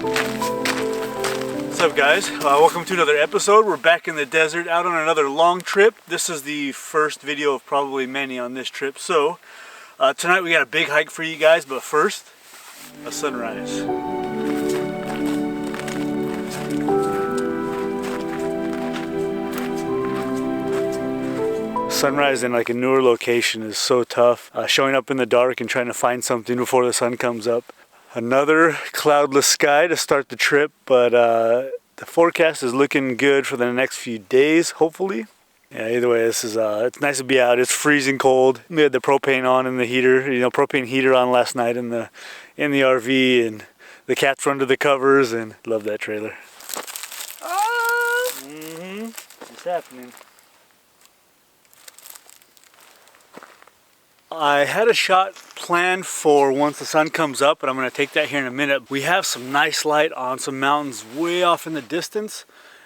What's up, guys? Welcome to another episode. We're back in the desert out on another long trip. This is the first video of probably many on this trip. So tonight we got a big hike for you guys, but first, a sunrise. Sunrise in like a newer location is so tough. Showing up in the dark and trying to find something before the sun comes up. Another cloudless sky to start the trip, but the forecast is looking good for the next few days, hopefully. Yeah, either way, this is it's nice to be out. It's freezing cold. We had the propane on in the heater, propane heater on last night in the RV, and the cats were under the covers, and love that trailer. What's happening? I had a shot planned for once the sun comes up, but I'm going to take that here in a minute. We have some nice light on some mountains way off in the distance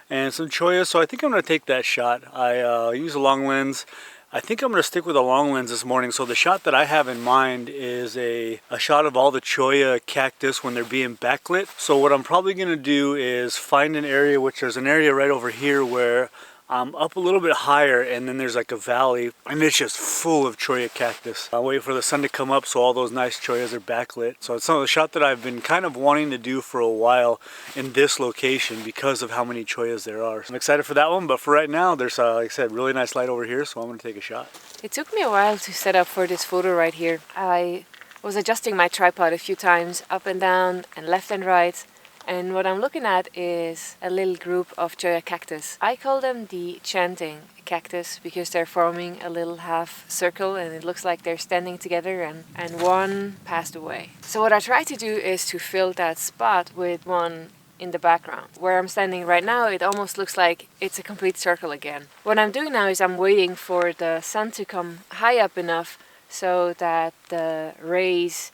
and some chollas, so I think I'm going to take that shot. I use a long lens. I think I'm going to stick with a long lens this morning. So the shot that I have in mind is a shot of all the cholla cactus when they're being backlit. So what I'm probably going to do is find an area, which there's an area right over here where I'm up a little bit higher, and then there's like a valley, and it's just full of cholla cactus. I'll wait for the sun to come up so all those nice chollas are backlit. So it's some of the shot that I've been kind of wanting to do for a while in this location because of how many chollas there are. So I'm excited for that one, but for right now, there's like I said, really nice light over here, so I'm going to take a shot. It took me a while to set up for this photo right here. I was adjusting my tripod a few times, up and down and left and right. And what I'm looking at is a little group of cholla cactus. I call them the chanting cactus because they're forming a little half circle and it looks like they're standing together, and one passed away. So what I try to do is to fill that spot with one in the background. Where I'm standing right now, it almost looks like it's a complete circle again. What I'm doing now is I'm waiting for the sun to come high up enough so that the rays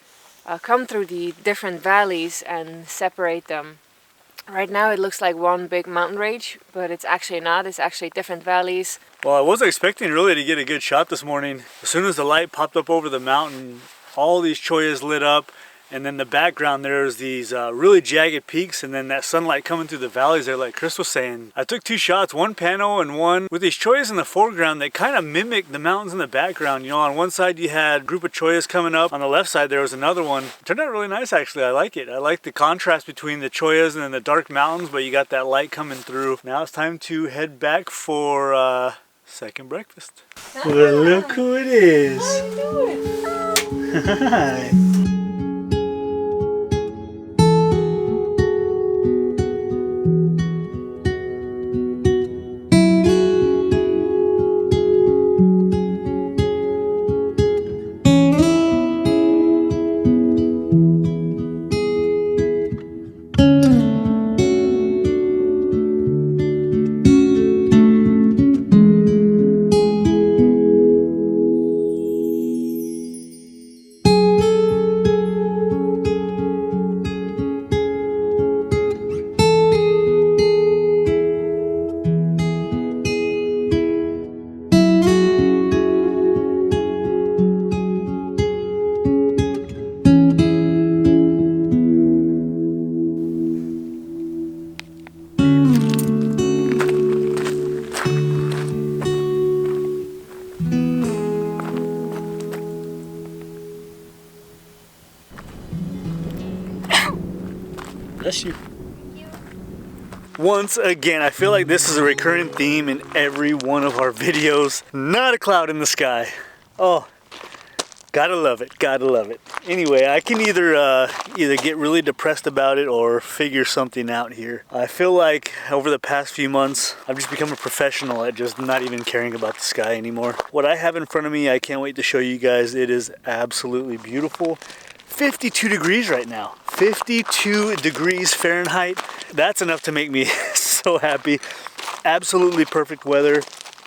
come through the different valleys and separate them. Right now it looks like one big mountain range, but it's actually not. It's actually different valleys. Well, I wasn't expecting really to get a good shot this morning. As soon as the light popped up over the mountain, all these chollas lit up, and then the background there's these really jagged peaks, and then that sunlight coming through the valleys there, like Chris was saying. I took two shots, one pano and one with these chollas in the foreground that kind of mimic the mountains in the background. On one side you had a group of chollas coming up, on the left side there was another one. It turned out really nice actually. I like it. I like the contrast between the chollas and then the dark mountains, but you got that light coming through. Now it's time to head back for second breakfast. Well, look who it is. How are you doing? Hi. Bless you. Once again, I feel like this is a recurring theme in every one of our videos. Not a cloud in the sky. Oh, gotta love it, gotta love it. Anyway, I can either get really depressed about it or figure something out here. I feel like over the past few months, I've just become a professional at just not even caring about the sky anymore. What I have in front of me, I can't wait to show you guys. It is absolutely beautiful. 52 degrees right now. 52 degrees Fahrenheit. That's enough to make me so happy. Absolutely perfect weather.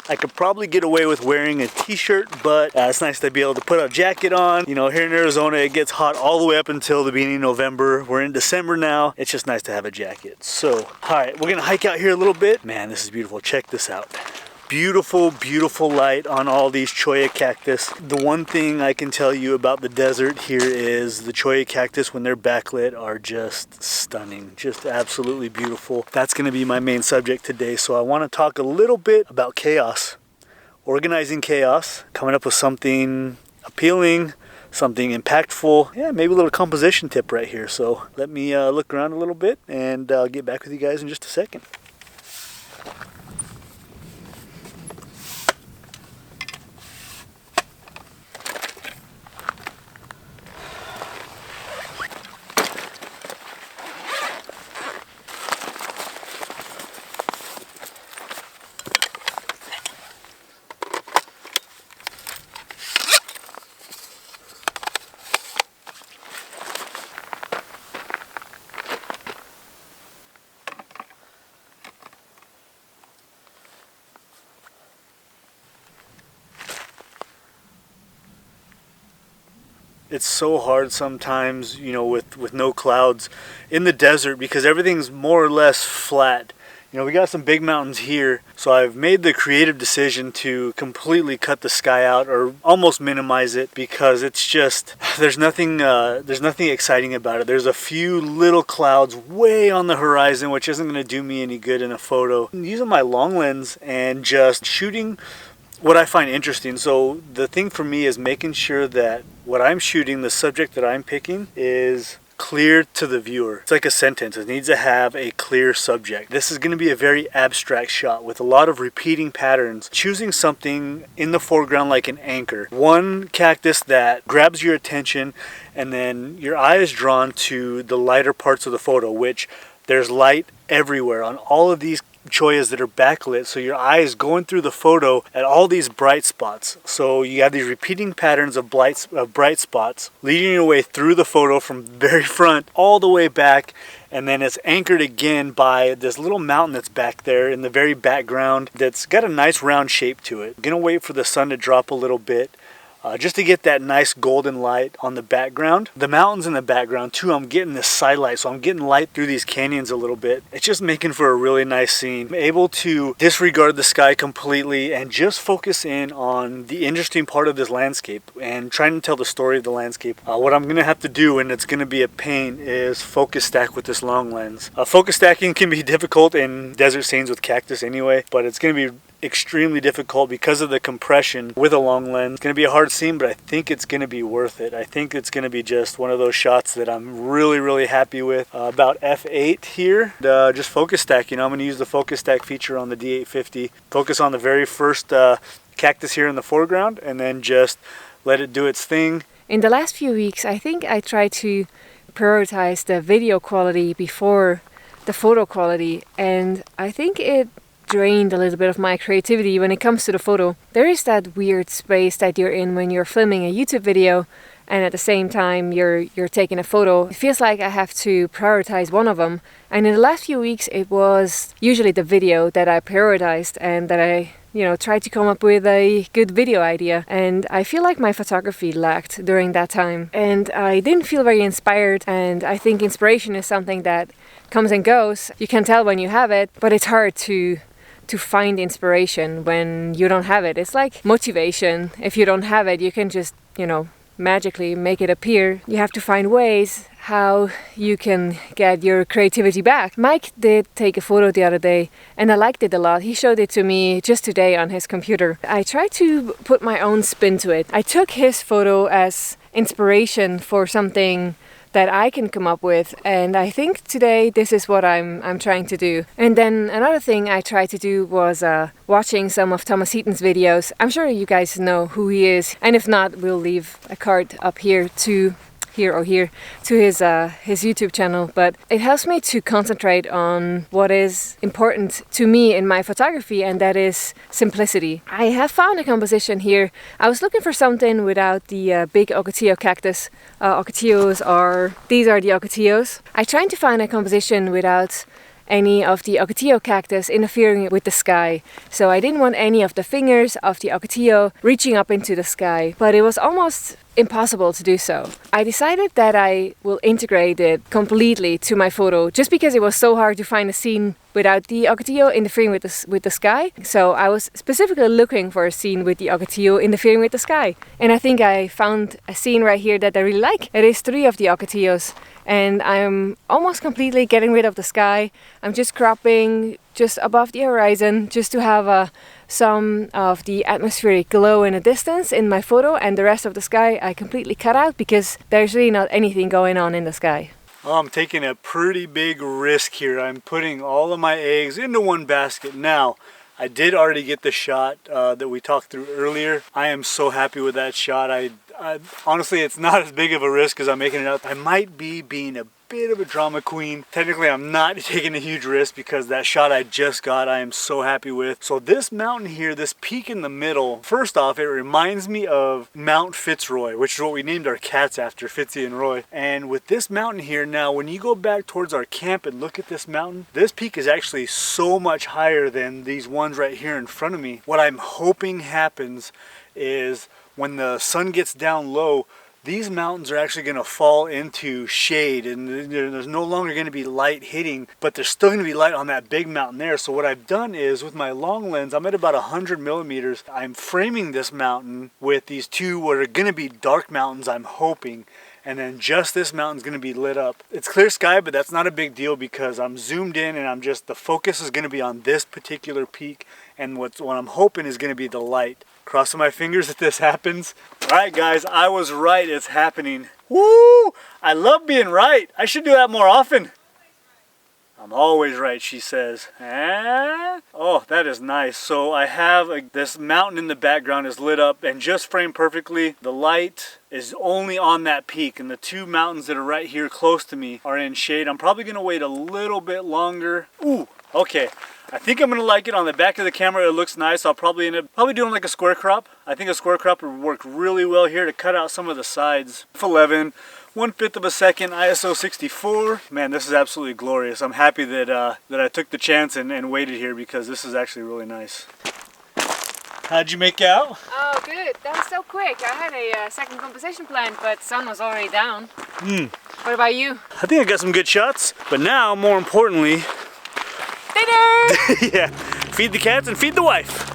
I could probably get away with wearing a t-shirt, but it's nice to be able to put a jacket on. Here in Arizona, it gets hot all the way up until the beginning of November. We're in December now. It's just nice to have a jacket. So, all right, we're gonna hike out here a little bit. Man, this is beautiful. Check this out. beautiful, beautiful light on all these cholla cactus. The one thing I can tell you about the desert here is the cholla cactus, when they're backlit, are just stunning, just absolutely beautiful. That's going to be my main subject today. So I want to talk a little bit about chaos, organizing chaos, coming up with something appealing, something impactful. Yeah, maybe a little composition tip right here. So let me look around a little bit, and I'll get back with you guys in just a second. It's so hard sometimes, you know, with no clouds in the desert, because everything's more or less flat. You know, we got some big mountains here, so I've made the creative decision to completely cut the sky out, or almost minimize it, because it's just, there's nothing exciting about it. There's a few little clouds way on the horizon, which isn't going to do me any good in a photo. I'm using my long lens and just shooting what I find interesting. So the thing for me is making sure that what I'm shooting, the subject that I'm picking, is clear to the viewer. It's like a sentence. It needs to have a clear subject. This is going to be a very abstract shot with a lot of repeating patterns. Choosing something in the foreground like an anchor. One cactus that grabs your attention, and then your eye is drawn to the lighter parts of the photo, which there's light everywhere on all of these chollas that are backlit, so your eye is going through the photo at all these bright spots. So you have these repeating patterns of bright spots leading your way through the photo from very front all the way back, and then it's anchored again by this little mountain that's back there in the very background that's got a nice round shape to it. I'm gonna wait for the sun to drop a little bit, just to get that nice golden light on the background. The mountains in the background too, I'm getting this side light, so I'm getting light through these canyons a little bit. It's just making for a really nice scene. I'm able to disregard the sky completely and just focus in on the interesting part of this landscape and trying to tell the story of the landscape. What I'm gonna have to do, and it's gonna be a pain, is focus stack with this long lens. Focus stacking can be difficult in desert scenes with cactus anyway, but it's gonna be extremely difficult because of the compression with a long lens. It's going to be a hard scene, but I think it's going to be worth it. I think it's going to be just one of those shots that I'm really happy with. About f8 here, just focus stack. You know, I'm going to use the focus stack feature on the D850. Focus on the very first cactus here in the foreground, and then just let it do its thing. In the last few weeks, I think I tried to prioritize the video quality before the photo quality, and I think it drained a little bit of my creativity when it comes to the photo. There is that weird space that you're in when you're filming a YouTube video, and at the same time you're taking a photo. It feels like I have to prioritize one of them, and in the last few weeks it was usually the video that I prioritized, and that I tried to come up with a good video idea. And I feel like my photography lacked during that time, and I didn't feel very inspired. And I think inspiration is something that comes and goes. You can tell when you have it, but it's hard to find inspiration when you don't have it. It's like motivation. If you don't have it, you can just, magically make it appear. You have to find ways how you can get your creativity back. Mike did take a photo the other day, and I liked it a lot. He showed it to me just today on his computer. I tried to put my own spin to it. I took his photo as inspiration for something that I can come up with, and I think today this is what I'm trying to do. And then another thing I tried to do was watching some of Thomas Heaton's videos. I'm sure you guys know who he is, and if not, we'll leave a card up here to his YouTube channel. But it helps me to concentrate on what is important to me in my photography, and that is simplicity. I have found a composition here. I was looking for something without the big ocotillo cactus. These are the ocotillos. I tried to find a composition without any of the ocotillo cactus interfering with the sky. So I didn't want any of the fingers of the ocotillo reaching up into the sky. But it was almost impossible to do so. I decided that I will integrate it completely to my photo just because it was so hard to find a scene without the ocotillo interfering with the sky. So I was specifically looking for a scene with the ocotillo interfering with the sky. And I think I found a scene right here that I really like. It is 3 of the ocotillos, and I'm almost completely getting rid of the sky. I'm just cropping just above the horizon just to have some of the atmospheric glow in the distance in my photo, and the rest of the sky I completely cut out because there's really not anything going on in the sky. Well, I'm taking a pretty big risk here. I'm putting all of my eggs into one basket. Now, I did already get the shot that we talked through earlier. I am so happy with that shot. I honestly, it's not as big of a risk as I'm making it out. I might be being a bit of a drama queen. Technically, I'm not taking a huge risk because that shot I just got, I am so happy with. So this mountain here, this peak in the middle, first off, it reminds me of Mount Fitzroy, which is what we named our cats after, Fitzy and Roy. And with this mountain here now, when you go back towards our camp and look at this mountain, this peak is actually so much higher than these ones right here in front of me. What I'm hoping happens is when the sun gets down low, these mountains are actually going to fall into shade, and there's no longer going to be light hitting, but there's still going to be light on that big mountain there. So what I've done is, with my long lens, I'm at about 100 millimeters. I'm framing this mountain with these 2 what are going to be dark mountains, I'm hoping, and then just this mountain's going to be lit up. It's clear sky, but that's not a big deal because I'm zoomed in and the focus is going to be on this particular peak, and what I'm hoping is going to be the light. Crossing my fingers that this happens. Alright guys, I was right, it's happening. Woo! I love being right. I should do that more often. I'm always right, she says. Oh, that is nice. So I have this mountain in the background is lit up and just framed perfectly. The light is only on that peak, and the 2 mountains that are right here close to me are in shade. I'm probably going to wait a little bit longer. Ooh, okay. I think I'm going to like it. On the back of the camera, it looks nice. I'll probably end up doing like a square crop. I think a square crop would work really well here to cut out some of the sides. F11, 1/5 of a second, ISO 64. Man, this is absolutely glorious. I'm happy that I took the chance and waited here because this is actually really nice. How'd you make out? Oh, good. That was so quick. I had a second composition planned, but sun was already down. What about you? I think I got some good shots, but now, more importantly, dinner! Yeah, feed the cats and feed the wife.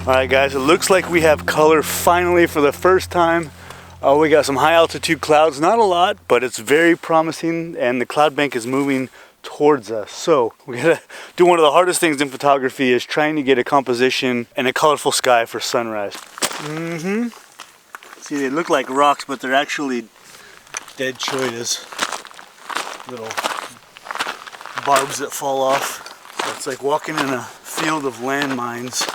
Alright guys, it looks like we have color finally for the first time. We got some high altitude clouds, not a lot, but it's very promising, and the cloud bank is moving towards us. So we gotta do one of the hardest things in photography, is trying to get a composition and a colorful sky for sunrise. See, they look like rocks, but they're actually dead chollas. Little barbs that fall off. So it's like walking in a field of landmines.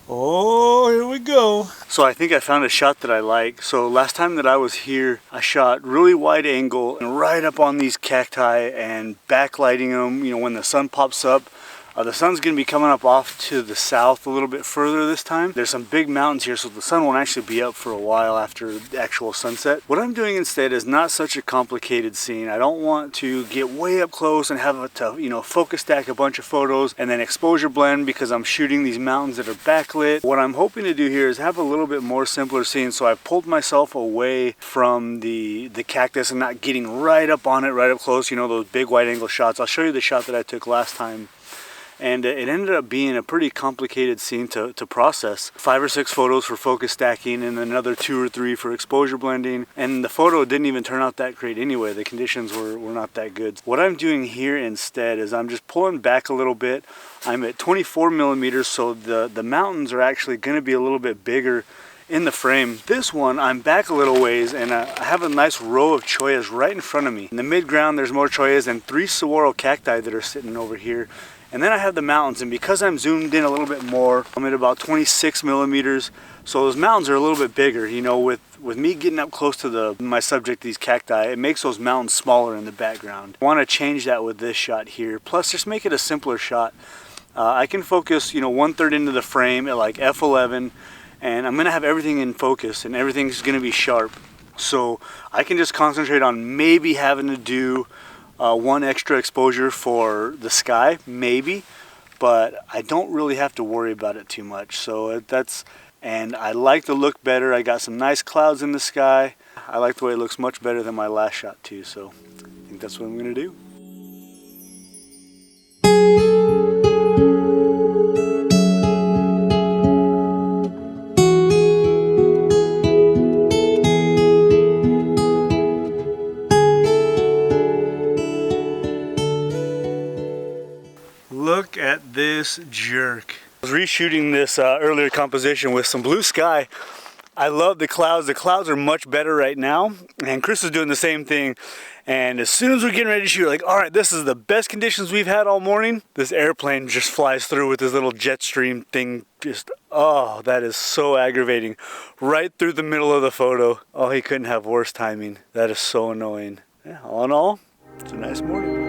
Oh, here we go. So I think I found a shot that I like. So last time that I was here, I shot really wide angle and right up on these cacti and backlighting them, you know, when the sun pops up. The sun's going to be coming up off to the south a little bit further this time. There's some big mountains here, so the sun won't actually be up for a while after the actual sunset. What I'm doing instead is not such a complicated scene. I don't want to get way up close and have to, you know, focus stack a bunch of photos and then exposure blend because I'm shooting these mountains that are backlit. What I'm hoping to do here is have a little bit more simpler scene, so I pulled myself away from the cactus and not getting right up on it, right up close, you know, those big wide angle shots. I'll show you the shot that I took last time. And it ended up being a pretty complicated scene to process. 5 or 6 photos for focus stacking and another 2 or 3 for exposure blending. And the photo didn't even turn out that great anyway. The conditions were not that good. What I'm doing here instead is I'm just pulling back a little bit. I'm at 24 millimeters, so the mountains are actually going to be a little bit bigger in the frame. This one, I'm back a little ways, and I have a nice row of chollas right in front of me. In the mid-ground, there's more chollas and 3 saguaro cacti that are sitting over here. And then I have the mountains, and because I'm zoomed in a little bit more, I'm at about 26 millimeters. So those mountains are a little bit bigger. You know, with me getting up close to my subject, these cacti, it makes those mountains smaller in the background. I want to change that with this shot here. Plus, just make it a simpler shot. I can focus, you know, 1/3 into the frame at like f11, and I'm gonna have everything in focus, and everything's gonna be sharp. So I can just concentrate on maybe having to do 1 extra exposure for the sky, maybe, but I don't really have to worry about it too much. So and I like the look better. I got some nice clouds in the sky. I like the way it looks much better than my last shot too. So I think that's what I'm gonna do. Look at this jerk. I was reshooting this earlier composition with some blue sky. I love the clouds. The clouds are much better right now, and Chris is doing the same thing. And as soon as we're getting ready to shoot, like, all right, this is the best conditions we've had all morning. This airplane just flies through with this little jet stream thing. Just, oh, that is so aggravating. Right through the middle of the photo. Oh, he couldn't have worse timing. That is so annoying. Yeah, all in all, it's a nice morning.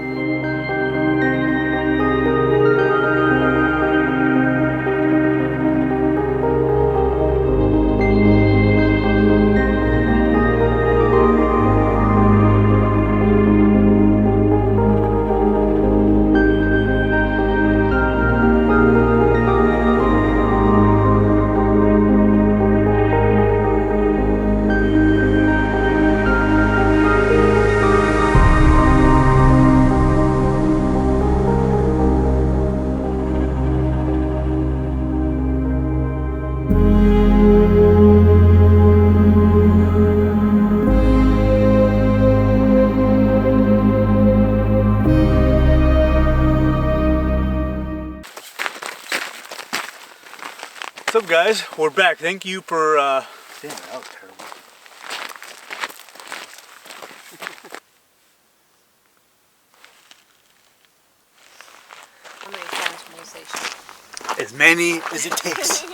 What's up, guys? We're back. Thank you for damn, that was terrible. How many times can you say shit? As many as it takes.